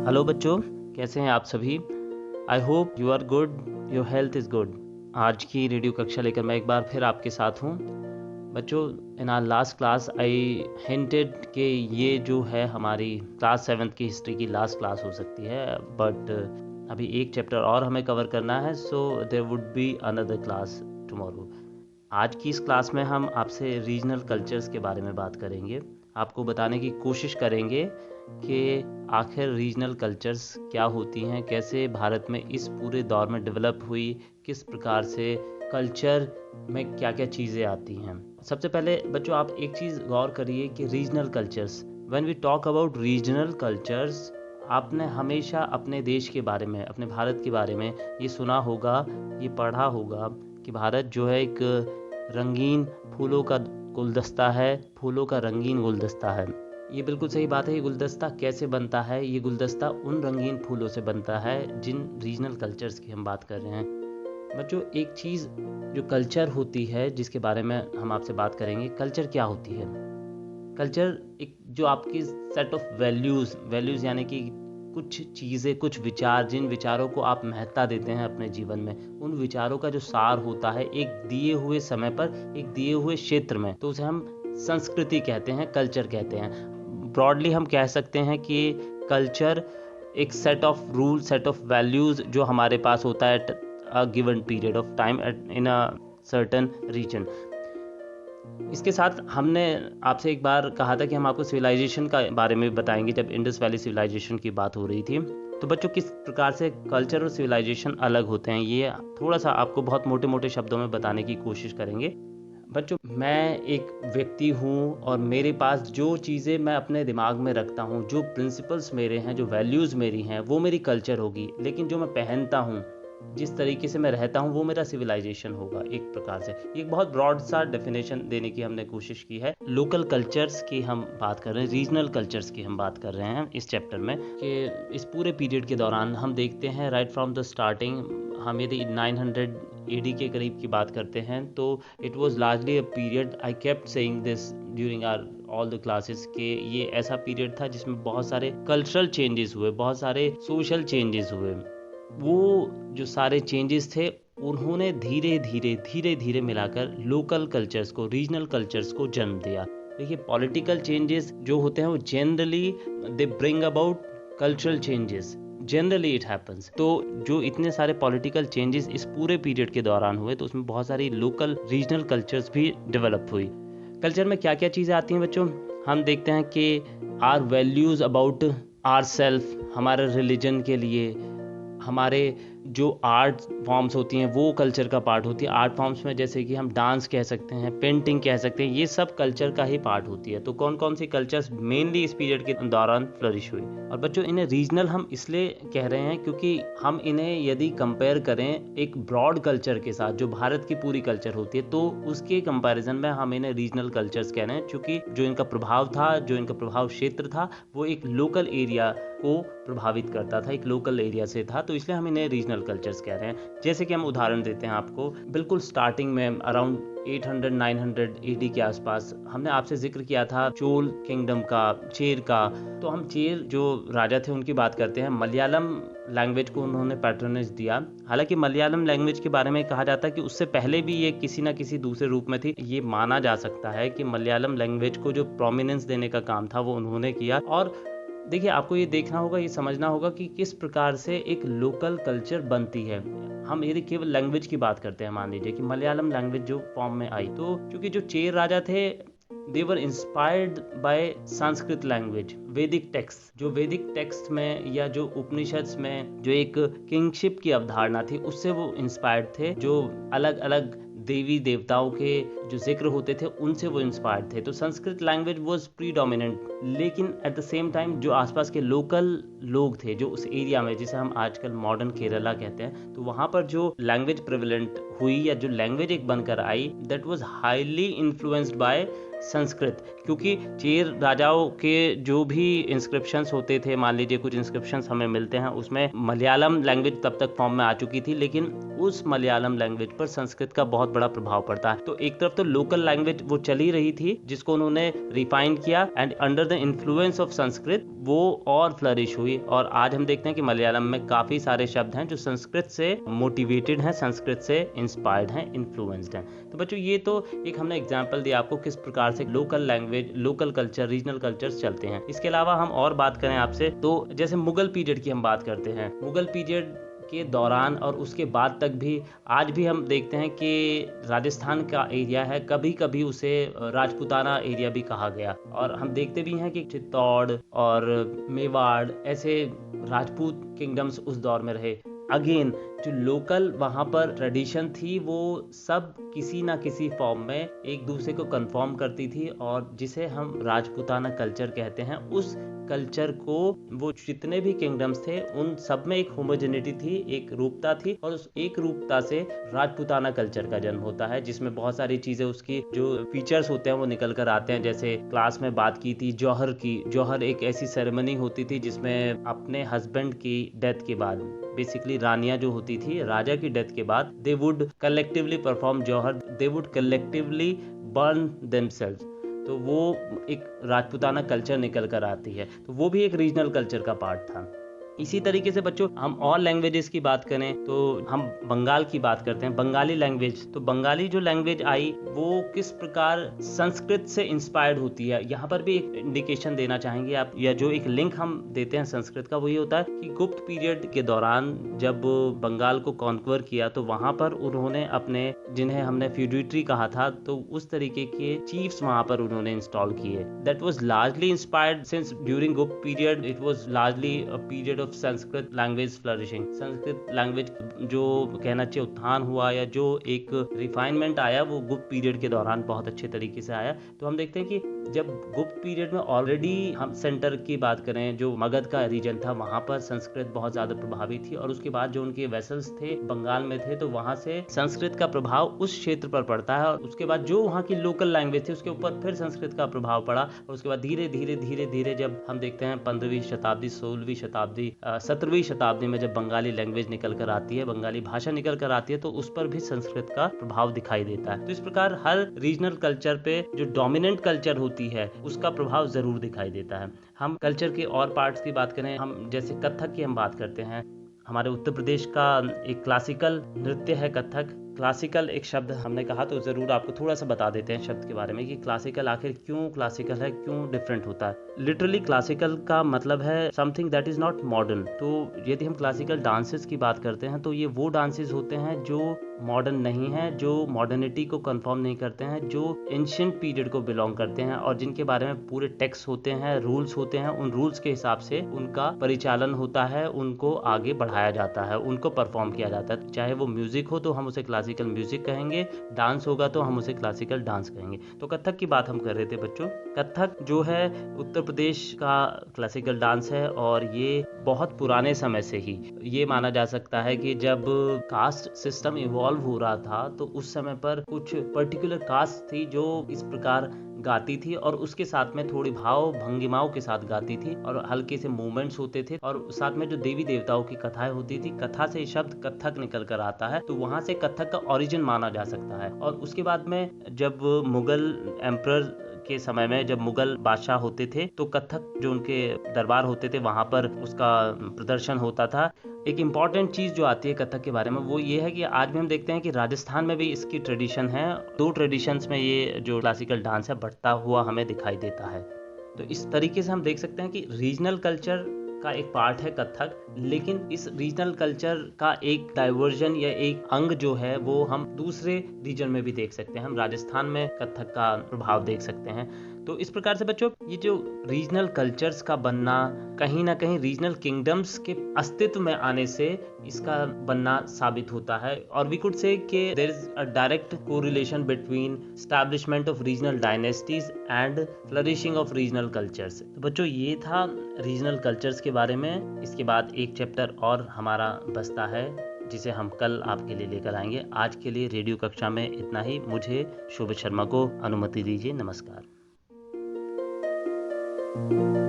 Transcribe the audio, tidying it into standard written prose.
Hello बच्चों, कैसे हैं आप सभी। I hope you are good, your health is good. आज की रेडियो कक्षा लेकर मैं एक बार फिर आपके साथ हूँ। बच्चों, in our last class I hinted कि ये जो है हमारी क्लास 7th की हिस्ट्री की लास्ट क्लास हो सकती है, बट अभी एक चैप्टर और हमें कवर करना है, so there would be another class tomorrow. आज की इस क्लास में हम आपसे रीजनल कल्चर्स के बारे में बात करेंगे। आपको बताने की कोशिश करेंगे कि आखिर रीजनल कल्चर्स क्या होती हैं, कैसे भारत में इस पूरे दौर में डेवलप हुई, किस प्रकार से कल्चर में क्या क्या चीज़ें आती हैं। सबसे पहले बच्चों, आप एक चीज़ गौर करिए कि regional cultures, when we talk about regional cultures, आपने हमेशा अपने देश के बारे में, अपने भारत के बारे में ये सुना होगा, ये पढ़ा होगा कि भारत जो है एक रंगीन फूलों का गुलदस्ता है, फूलों का रंगीन गुलदस्ता है। ये बिल्कुल सही बात है। ये गुलदस्ता कैसे बनता है? ये गुलदस्ता उन रंगीन फूलों से बनता है जिन रीजनल कल्चर्स की हम बात कर रहे हैं। बच्चों, एक चीज़ जो कल्चर होती है जिसके बारे में हम आपसे बात करेंगे, कल्चर क्या होती है? कल्चर एक जो आपकी सेट ऑफ वैल्यूज़ यानी कि कुछ चीज़ें, कुछ विचार, जिन विचारों को आप महत्ता देते हैं अपने जीवन में, उन विचारों का जो सार होता है एक दिए हुए समय पर, एक दिए हुए क्षेत्र में, तो उसे हम संस्कृति कहते हैं, कल्चर कहते हैं। ब्रॉडली हम कह सकते हैं कि कल्चर एक set of rule, set of values जो हमारे पास होता है at a given period of time in a certain region. इसके साथ हमने आपसे एक बार कहा था कि हम आपको सिविलाइजेशन का बारे में बताएंगे जब इंडस वैली सिविलाइजेशन की बात हो रही थी। तो बच्चों, किस प्रकार से कल्चर और सिविलाइजेशन अलग होते हैं, ये थोड़ा सा आपको बहुत मोटे मोटे शब्दों में बताने की कोशिश करेंगे। बच्चों, मैं एक व्यक्ति हूँ और मेरे पास जो चीज़ें मैं अपने दिमाग में रखता हूँ, जो प्रिंसिपल्स मेरे हैं, जो वैल्यूज़ मेरी हैं, वो मेरी कल्चर होगी। लेकिन जो मैं पहनता हूँ, जिस तरीके से मैं रहता हूँ, वो मेरा सिविलाइजेशन होगा एक प्रकार से। एक बहुत ब्रॉड सा डेफिनेशन देने की हमने कोशिश की है। लोकल कल्चर्स की हम बात कर रहे हैं, रीजनल कल्चर्स की हम बात कर रहे हैं इस चैप्टर में, कि इस पूरे पीरियड के दौरान हम देखते हैं राइट फ्रॉम द स्टार्टिंग, हम यदि 900 AD के करीब की बात करते हैं तो it was largely a period, I kept saying this during our all the classes, के ये ऐसा पीरियड था जिसमें बहुत सारे कल्चरल चेंजेस हुए, बहुत सारे सोशल चेंजेस हुए। वो जो सारे चेंजेस थे, उन्होंने धीरे धीरे मिलाकर लोकल कल्चर्स को, रीजनल कल्चर्स को जन्म दिया। देखिए, पॉलिटिकल चेंजेस जो होते हैं वो generally they bring about cultural changes, generally it happens. तो जो इतने सारे पॉलिटिकल चेंजेस इस पूरे पीरियड के दौरान हुए, तो उसमें बहुत सारी लोकल रीजनल कल्चर्स भी डेवलप हुई। कल्चर में क्या क्या चीज़ें आती हैं बच्चों? हम देखते हैं कि our values about our self, हमारे रिलीजन के लिए, हमारे जो आर्ट फॉर्म्स होती हैं वो कल्चर का पार्ट होती है। आर्ट फॉर्म्स में जैसे कि हम डांस कह सकते हैं, पेंटिंग कह सकते हैं, ये सब कल्चर का ही पार्ट होती है। तो कौन कौन सी कल्चर्स मेनली इस पीरियड के दौरान फ्लरिश हुई? और बच्चों, इन्हें रीजनल हम इसलिए कह रहे हैं क्योंकि हम इन्हें यदि कंपेयर करें एक ब्रॉड कल्चर के साथ, जो भारत की पूरी कल्चर होती है, तो उसके कंपैरिजन में हम इन्हें रीजनल कल्चर्स कह रहे हैं, क्योंकि जो इनका प्रभाव था, जो इनका प्रभाव क्षेत्र था, वो एक लोकल एरिया को प्रभावित करता था, एक लोकल एरिया से था, तो इसलिए हम इन्हें रीजनल कल्चर्स कह रहे हैं। जैसे कि हम उदाहरण देते हैं आपको, बिल्कुल स्टार्टिंग में अराउंड 800-900 AD के आसपास हमने आपसे जिक्र किया था चोल किंगडम का, चेर का। तो हम चेर जो राजा थे उनकी बात करते हैं। मलयालम लैंग्वेज को उन्होंने पैट्रोनेज दिया। हालांकि मलयालम लैंग्वेज के बारे में कहा जाता है कि उससे पहले भी ये किसी ना किसी दूसरे रूप में थी। ये माना जा सकता है कि मलयालम लैंग्वेज को जो प्रोमिनेंस देने का काम था वो उन्होंने किया। और देखिए, आपको ये देखना होगा, ये समझना होगा कि किस प्रकार से एक लोकल कल्चर बनती है। हम यदि केवल लैंग्वेज की बात करते हैं, मान लीजिए कि मलयालम लैंग्वेज जो फॉर्म में आई, तो क्योंकि जो चेर राजा थे, they were inspired by Sanskrit language, Vedic text. जो वैदिक टेक्स्ट में या जो उपनिषद में जो एक किंगशिप की अवधारणा थी, उससे वो इंस्पायर्ड थे। जो अलग अलग देवी देवताओं के जो जिक्र होते थे, उनसे वो इंस्पायर्ड थे। तो संस्कृत लैंग्वेज वॉज प्रीडोमिनेंट। लेकिन एट द सेम टाइम जो आसपास के लोकल लोग थे, जो उस एरिया में, जिसे हम आजकल मॉडर्न केरला कहते हैं, तो वहाँ पर जो लैंग्वेज प्रिवेलेंट हुई या जो लैंग्वेज एक बनकर आई, that was highly influenced by Sanskrit, क्योंकि चेर राजाओं के जो भी इंस्क्रिप्शंस होते थे, मान लीजिए कुछ इंस्क्रिप्शंस हमें मिलते हैं, उसमें मलयालम लैंग्वेज तब तक फॉर्म में आ चुकी थी, लेकिन उस मलयालम लैंग्वेज पर संस्कृत का बहुत बड़ा प्रभाव पड़ता है। तो एक तरफ तो लोकल लैंग्वेज वो चली रही थी जिसको उन्होंने रिफाइन किया, and under the influence of Sanskrit वो और फ्लरिश हुई। और आज हम देखते हैं कि मलयालम में काफी सारे शब्द हैं जो संस्कृत से मोटिवेटेड हैं, संस्कृत से इंस्पायर्ड हैं, इन्फ्लुएंस्ड हैं। तो बच्चों ये तो एक हमने एग्जाम्पल दिया आपको किस प्रकार से local language, local culture, regional cultures चलते हैं। इसके अलावा हम और बात करें आपसे तो जैसे मुगल पीरियड की हम बात करते हैं, मुगल पीरियड के दौरान और उसके बाद तक भी आज भी हम देखते हैं कि राजस्थान का एरिया है, कभी कभी उसे राजपूताना एरिया भी कहा गया। और हम देखते भी हैं कि चित्तौड़ और मेवाड़ ऐसे राजपूत किंगडम्स उस दौर में रहे। अगेन जो लोकल वहाँ पर ट्रेडिशन थी वो सब किसी ना किसी फॉर्म में एक दूसरे को कन्फर्म करती थी, और जिसे हम राजपूताना कल्चर कहते हैं, उस कल्चर को वो जितने भी किंगडम्स थे उन सब में एक होमोजेनिटी थी, एक रूपता थी, और उस एक रूपता से राजपूताना कल्चर का जन्म होता है, जिसमें बहुत सारी चीजें उसकी जो फीचर्स होते हैं वो निकल कर आते हैं। जैसे क्लास में बात की थी जौहर की, जौहर एक ऐसी सेरेमनी होती थी जिसमें अपने हस्बैंड की डेथ के बाद, बेसिकली रानियां जो होती थी राजा की डेथ के बाद, they would collectively perform jauhar, they would collectively burn themselves. तो वो एक राजपूताना कल्चर निकल कर आती है, तो वो भी एक रीजनल कल्चर का पार्ट था। इसी तरीके से बच्चों हम और लैंग्वेजेस की बात करें तो हम बंगाल की बात करते हैं, बंगाली लैंग्वेज। तो बंगाली जो लैंग्वेज आई वो किस प्रकार संस्कृत से इंस्पायर्ड होती है, यहाँ पर भी एक इंडिकेशन देना चाहेंगे आप, या जो एक लिंक हम देते हैं संस्कृत का वो ये होता है कि गुप्त पीरियड के दौरान जब बंगाल को कॉन्क्वर किया तो वहां पर उन्होंने अपने, जिन्हें हमने फ्यूडिटरी कहा था, तो उस तरीके के चीफ्स वहां पर उन्होंने इंस्टॉल किए। That was largely inspired since during Gupta period it was largely a period of Sanskrit language flourishing. Sanskrit language जो कहना चाहिए उत्थान हुआ या जो एक रिफाइनमेंट आया वो गुप्त पीरियड के दौरान बहुत अच्छे तरीके से आया। तो हम देखते हैं कि जब गुप्त पीरियड में ऑलरेडी हम सेंटर की बात करें, जो मगध का रीजन था वहां पर संस्कृत बहुत ज्यादा प्रभावी थी, और उसके बाद जो उनके वेसल्स थे बंगाल में थे तो वहां से संस्कृत का प्रभाव उस क्षेत्र पर पड़ता है, और उसके बाद जो वहां की लोकल लैंग्वेज थी उसके ऊपर फिर संस्कृत का प्रभाव पड़ा, और उसके बाद धीरे धीरे धीरे धीरे जब हम देखते हैं 15वीं शताब्दी, 16वीं शताब्दी, 17वीं शताब्दी में जब बंगाली लैंग्वेज निकल कर आती है, बंगाली भाषा निकल कर आती है, तो उस पर भी संस्कृत का प्रभाव दिखाई देता है। तो इस प्रकार हर रीजनल कल्चर पे जो डोमिनेंट कल्चर होती है उसका प्रभाव जरूर दिखाई देता है। हम कल्चर के और पार्ट्स की बात करें, हम जैसे कथक की हम बात करते हैं, हमारे उत्तर प्रदेश का एक क्लासिकल नृत्य है कथक। क्लासिकल एक शब्द हमने कहा तो जरूर आपको थोड़ा सा बता देते हैं शब्द के बारे में कि क्लासिकल आखिर क्यों क्लासिकल है, क्यों डिफरेंट होता है। लिटरली क्लासिकल का मतलब है something that is not modern. तो यदि हम क्लासिकल डांसेस की बात करते हैं तो ये वो डांसेस होते हैं जो मॉडर्न नहीं है, जो मॉडर्निटी को कंफर्म नहीं करते हैं, जो एंशिएंट पीरियड को बिलोंग करते हैं, और जिनके बारे में पूरे टेक्स्ट होते हैं, रूल्स होते हैं, उन रूल्स के हिसाब से उनका परिचालन होता है, उनको आगे बढ़ाया जाता है, उनको परफॉर्म किया जाता है। चाहे वो म्यूजिक हो तो हम उसे क्लासिकल म्यूजिक कहेंगे, डांस होगा तो हम उसे क्लासिकल डांस कहेंगे। तो कथक की बात हम कर रहे थे बच्चों। कथक जो है उत्तर प्रदेश का क्लासिकल डांस है, और ये बहुत पुराने समय से ही ये माना जा सकता है कि जब कास्ट सिस्टम इवॉल्व हो रहा था तो उस समय पर कुछ पर्टिकुलर कास्ट थी जो इस प्रकार गाती थी, और उसके साथ में थोड़ी भाव भंगिमाओं के साथ गाती थी, और हल्के से मूवमेंट्स होते थे, और साथ में जो देवी देवताओं की कथाएं होती थी, कथा से शब्द कथक निकल कर आता है, तो वहां से कथक का ओरिजिन माना जा सकता है। और उसके बाद में जब मुगल एम्परर के समय में जब मुगल बादशाह होते थे तो कथक जो उनके दरबार होते थे वहां पर उसका प्रदर्शन होता था। एक इम्पॉर्टेंट चीज जो आती है कथक के बारे में वो ये है कि आज भी हम देखते हैं कि राजस्थान में भी इसकी ट्रेडिशन है। 2 ट्रेडिशंस में ये जो क्लासिकल डांस है बढ़ता हुआ हमें दिखाई देता है। तो इस तरीके से हम देख सकते हैं कि रीजनल कल्चर का एक पार्ट है कथक, लेकिन इस रीजनल कल्चर का एक डाइवर्जन या एक अंग जो है वो हम दूसरे रीजन में भी देख सकते हैं। हम राजस्थान में कथक का प्रभाव देख सकते हैं। तो इस प्रकार से बच्चों ये जो रीजनल कल्चर्स का बनना कहीं ना कहीं रीजनल किंगडम्स के अस्तित्व में आने से इसका बनना साबित होता है, और वी कुड से कि there is a direct correlation between establishment of regional dynasties and flourishing of regional cultures. तो बच्चों ये था रीजनल कल्चर्स के बारे में। इसके बाद एक चैप्टर और हमारा बचता है जिसे हम कल आपके लिए लेकर आएंगे। आज के लिए रेडियो कक्षा में इतना ही। मुझे शोभित शर्मा को अनुमति दीजिए। नमस्कार। you.